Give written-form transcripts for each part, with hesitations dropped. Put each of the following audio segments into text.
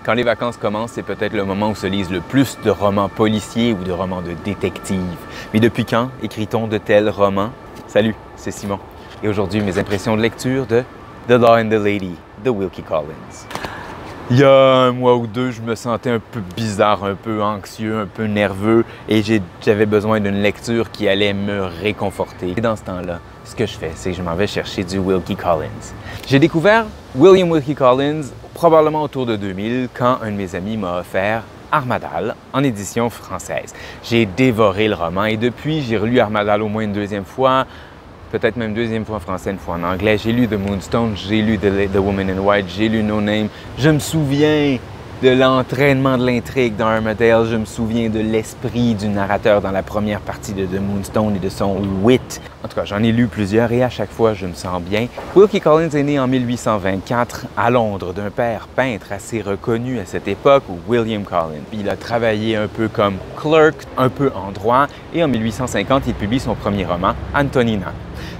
Quand les vacances commencent, c'est peut-être le moment où se lisent le plus de romans policiers ou de romans de détectives. Mais depuis quand écrit-on de tels romans? Salut, c'est Simon. Et aujourd'hui, mes impressions de lecture de The Law and the Lady de Wilkie Collins. Il y a un mois ou deux, je me sentais un peu bizarre, un peu anxieux, un peu nerveux et j'avais besoin d'une lecture qui allait me réconforter. Et dans ce temps-là, ce que je fais, c'est que je m'en vais chercher du Wilkie Collins. J'ai découvert William Wilkie Collins probablement autour de 2000 quand un de mes amis m'a offert Armadale en édition française. J'ai dévoré le roman et depuis, j'ai relu Armadale au moins une deuxième fois, peut-être même deuxième fois en français, une fois en anglais. J'ai lu The Moonstone, j'ai lu The Woman in White, j'ai lu No Name. Je me souviens de l'entraînement de l'intrigue dans Armadale. Je me souviens de l'esprit du narrateur dans la première partie de The Moonstone et de son wit. En tout cas, j'en ai lu plusieurs et à chaque fois, je me sens bien. Wilkie Collins est né en 1824 à Londres d'un père peintre assez reconnu à cette époque, William Collins. Il a travaillé un peu comme clerk, un peu en droit et en 1850, il publie son premier roman, Antonina.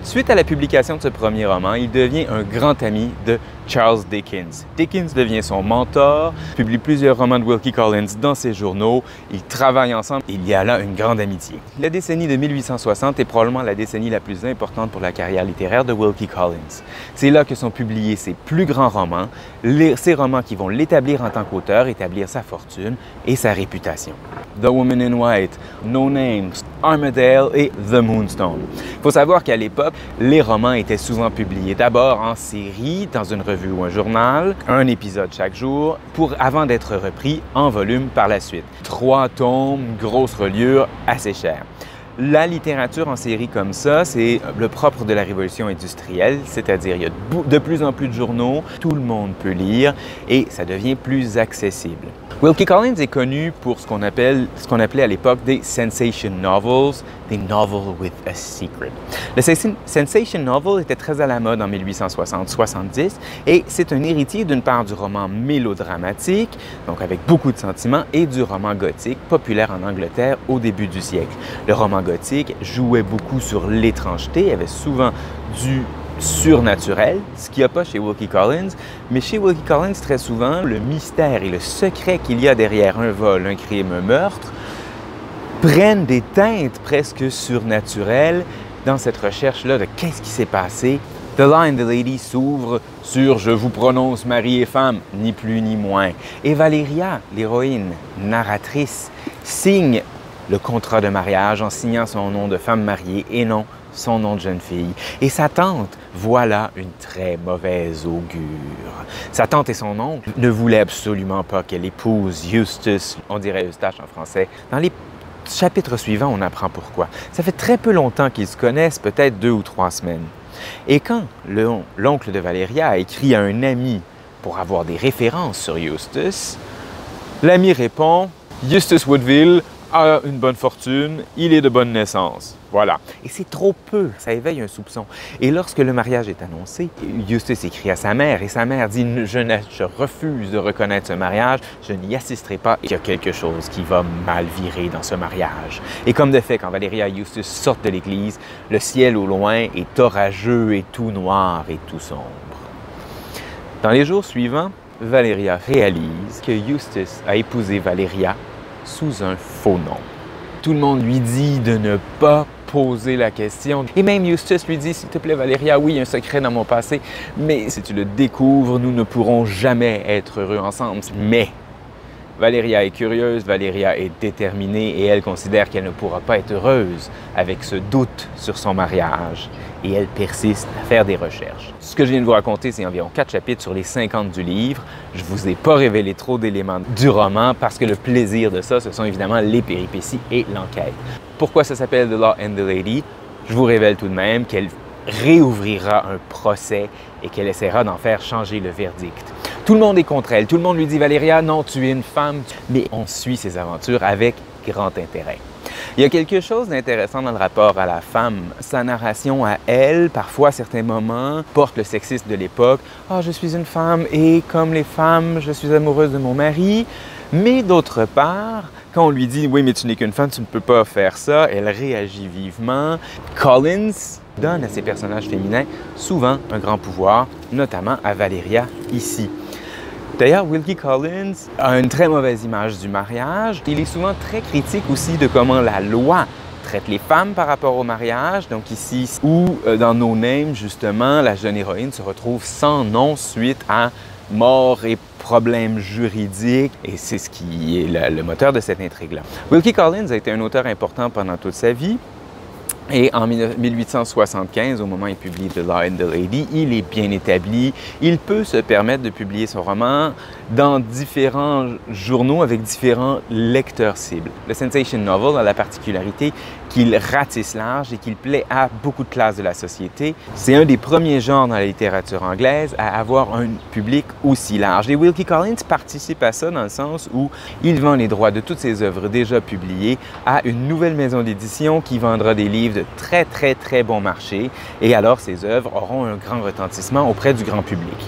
Suite à la publication de ce premier roman, il devient un grand ami de Charles Dickens. Dickens devient son mentor, publie plusieurs romans de Wilkie Collins dans ses journaux, ils travaillent ensemble, il y a là une grande amitié. La décennie de 1860 est probablement la décennie la plus importante pour la carrière littéraire de Wilkie Collins. C'est là que sont publiés ses plus grands romans, ces romans qui vont l'établir en tant qu'auteur, établir sa fortune et sa réputation. The Woman in White, No Name, Armadale et The Moonstone. Il faut savoir qu'à l'époque, les romans étaient souvent publiés d'abord en série, dans une revue ou un journal, un épisode chaque jour, avant d'être repris en volume par la suite. 3 tomes, grosse reliure, assez cher. La littérature en série comme ça, c'est le propre de la révolution industrielle, c'est-à-dire il y a de plus en plus de journaux, tout le monde peut lire et ça devient plus accessible. Wilkie Collins est connu pour ce qu'on appelait à l'époque des sensation novels, des novels with a secret. Le sensation novel était très à la mode en 1860-70 et c'est un héritier d'une part du roman mélodramatique, donc avec beaucoup de sentiments, et du roman gothique, populaire en Angleterre au début du siècle. Le roman gothique jouait beaucoup sur l'étrangeté, avait souvent du surnaturel, ce qu'il n'y a pas chez Wilkie Collins, mais chez Wilkie Collins, très souvent, le mystère et le secret qu'il y a derrière un vol, un crime, un meurtre, prennent des teintes presque surnaturelles dans cette recherche-là de qu'est-ce qui s'est passé. The Law and the Lady s'ouvre sur « Je vous prononce mari et femme », ni plus ni moins. Et Valeria, l'héroïne, narratrice, signe le contrat de mariage en signant son nom de femme mariée et non son nom de jeune fille. Et sa tante, voilà une très mauvaise augure. Sa tante et son oncle ne voulaient absolument pas qu'elle épouse Eustace, on dirait Eustache en français. Dans les chapitres suivants, on apprend pourquoi. Ça fait très peu longtemps qu'ils se connaissent, peut-être 2 ou 3 semaines. Et quand l'oncle de Valeria a écrit à un ami pour avoir des références sur Eustace, l'ami répond « Eustace Woodville a une bonne fortune, il est de bonne naissance. » Voilà. Et c'est trop peu, ça éveille un soupçon. Et lorsque le mariage est annoncé, Eustace écrit à sa mère et sa mère dit « Je refuse de reconnaître ce mariage, je n'y assisterai pas. Il y a quelque chose qui va mal virer dans ce mariage. » Et comme de fait, quand Valeria et Eustace sortent de l'église, le ciel au loin est orageux et tout noir et tout sombre. Dans les jours suivants, Valeria réalise que Eustace a épousé Valeria sous un faux nom. Tout le monde lui dit de ne pas poser la question. Et même Eustace lui dit, s'il te plaît Valeria, oui, il y a un secret dans mon passé, mais si tu le découvres, nous ne pourrons jamais être heureux ensemble. Mais Valeria est curieuse, Valeria est déterminée et elle considère qu'elle ne pourra pas être heureuse avec ce doute sur son mariage. Et elle persiste à faire des recherches. Ce que je viens de vous raconter, c'est environ 4 chapitres sur les 50 du livre. Je ne vous ai pas révélé trop d'éléments du roman parce que le plaisir de ça, ce sont évidemment les péripéties et l'enquête. Pourquoi ça s'appelle The Law and the Lady? Je vous révèle tout de même qu'elle réouvrira un procès et qu'elle essaiera d'en faire changer le verdict. Tout le monde est contre elle. Tout le monde lui dit « Valeria, non, tu es une femme. » Mais on suit ses aventures avec grand intérêt. Il y a quelque chose d'intéressant dans le rapport à la femme. Sa narration à elle, parfois à certains moments, porte le sexisme de l'époque. « Ah, je suis une femme et comme les femmes, je suis amoureuse de mon mari. » Mais d'autre part, quand on lui dit « Oui, mais tu n'es qu'une femme, tu ne peux pas faire ça », elle réagit vivement. Collins donne à ses personnages féminins souvent un grand pouvoir, notamment à Valeria ici. D'ailleurs, Wilkie Collins a une très mauvaise image du mariage. Il est souvent très critique aussi de comment la loi traite les femmes par rapport au mariage. Donc ici, où dans No Name, justement, la jeune héroïne se retrouve sans nom suite à mort et problèmes juridiques. Et c'est ce qui est le moteur de cette intrigue-là. Wilkie Collins a été un auteur important pendant toute sa vie. Et en 1875, au moment où il publie The Law and the Lady, il est bien établi. Il peut se permettre de publier son roman dans différents journaux avec différents lecteurs cibles. Le sensation novel a la particularité qu'il ratisse large et qu'il plaît à beaucoup de classes de la société. C'est un des premiers genres dans la littérature anglaise à avoir un public aussi large. Et Wilkie Collins participe à ça dans le sens où il vend les droits de toutes ses œuvres déjà publiées à une nouvelle maison d'édition qui vendra des livres de très bon marché. Et alors, ces œuvres auront un grand retentissement auprès du grand public.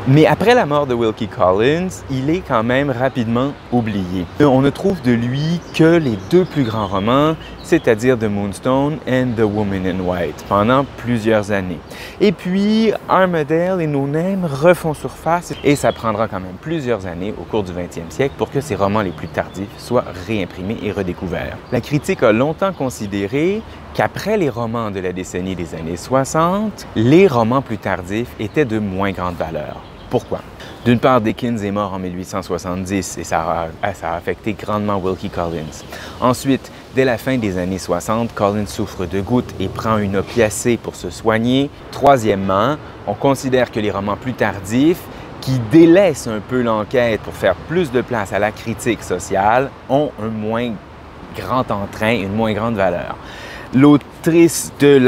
Mais après la mort de Wilkie Collins, il est quand même rapidement oublié. On ne trouve de lui que les deux plus grands romans, c'est-à-dire The Moonstone and The Woman in White, pendant plusieurs années. Et puis, Armadale et No Name refont surface et ça prendra quand même plusieurs années au cours du 20e siècle pour que ces romans les plus tardifs soient réimprimés et redécouverts. La critique a longtemps considéré qu'après les romans de la décennie des années 60, les romans plus tardifs étaient de moins grande valeur. Pourquoi? D'une part, Dickens est mort en 1870 et ça a affecté grandement Wilkie Collins. Ensuite, dès la fin des années 60, Collins souffre de gouttes et prend une opiacée pour se soigner. Troisièmement, on considère que les romans plus tardifs, qui délaissent un peu l'enquête pour faire plus de place à la critique sociale, ont un moins grand entrain, une moins grande valeur. L'autrice de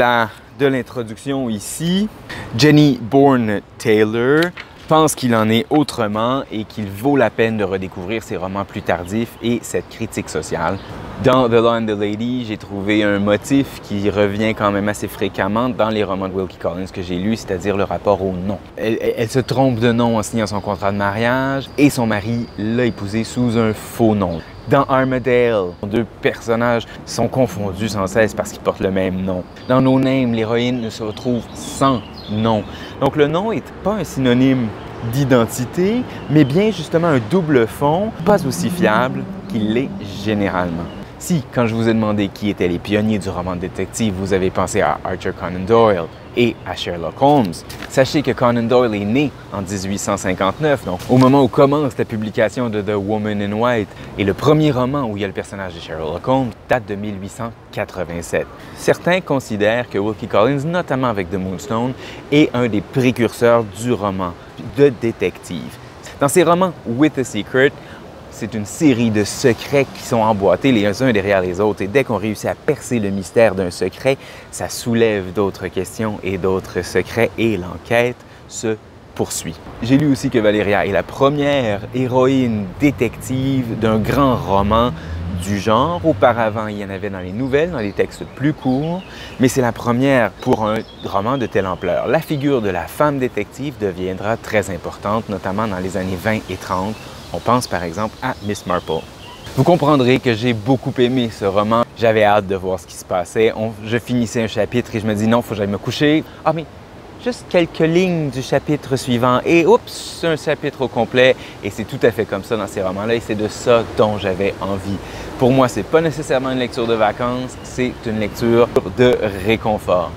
l'introduction ici, Jenny Bourne Taylor, pense qu'il en est autrement et qu'il vaut la peine de redécouvrir ses romans plus tardifs et cette critique sociale. Dans The Law and the Lady, j'ai trouvé un motif qui revient quand même assez fréquemment dans les romans de Wilkie Collins que j'ai lus, c'est-à-dire le rapport au nom. Elle se trompe de nom en signant son contrat de mariage et son mari l'a épousée sous un faux nom. Dans Armadale, deux personnages sont confondus sans cesse parce qu'ils portent le même nom. Dans No Name, l'héroïne se retrouve sans nom. Donc le nom n'est pas un synonyme d'identité, mais bien justement un double fond, pas aussi fiable qu'il l'est généralement. Si, quand je vous ai demandé qui étaient les pionniers du roman de détective, vous avez pensé à Arthur Conan Doyle et à Sherlock Holmes, sachez que Conan Doyle est né en 1859, donc au moment où commence la publication de The Woman in White, et le premier roman où il y a le personnage de Sherlock Holmes date de 1887. Certains considèrent que Wilkie Collins, notamment avec The Moonstone, est un des précurseurs du roman de détective. Dans ses romans With a Secret, c'est une série de secrets qui sont emboîtés les uns derrière les autres. Et dès qu'on réussit à percer le mystère d'un secret, ça soulève d'autres questions et d'autres secrets et l'enquête se poursuit. J'ai lu aussi que Valeria est la première héroïne détective d'un grand roman du genre. Auparavant, il y en avait dans les nouvelles, dans les textes plus courts, mais c'est la première pour un roman de telle ampleur. La figure de la femme détective deviendra très importante, notamment dans les années 20 et 30. On pense par exemple à Miss Marple. Vous comprendrez que j'ai beaucoup aimé ce roman. J'avais hâte de voir ce qui se passait. Je finissais un chapitre et je me dis non, il faut que j'aille me coucher. Ah mais juste quelques lignes du chapitre suivant et oups, un chapitre au complet. Et c'est tout à fait comme ça dans ces romans-là et c'est de ça dont j'avais envie. Pour moi, c'est pas nécessairement une lecture de vacances, c'est une lecture de réconfort.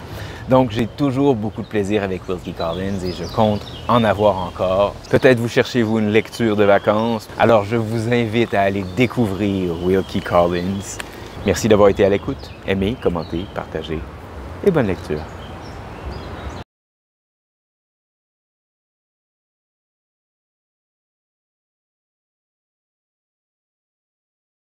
Donc, j'ai toujours beaucoup de plaisir avec Wilkie Collins et je compte en avoir encore. Peut-être vous cherchez-vous une lecture de vacances, alors je vous invite à aller découvrir Wilkie Collins. Merci d'avoir été à l'écoute. Aimez, commentez, partagez et bonne lecture.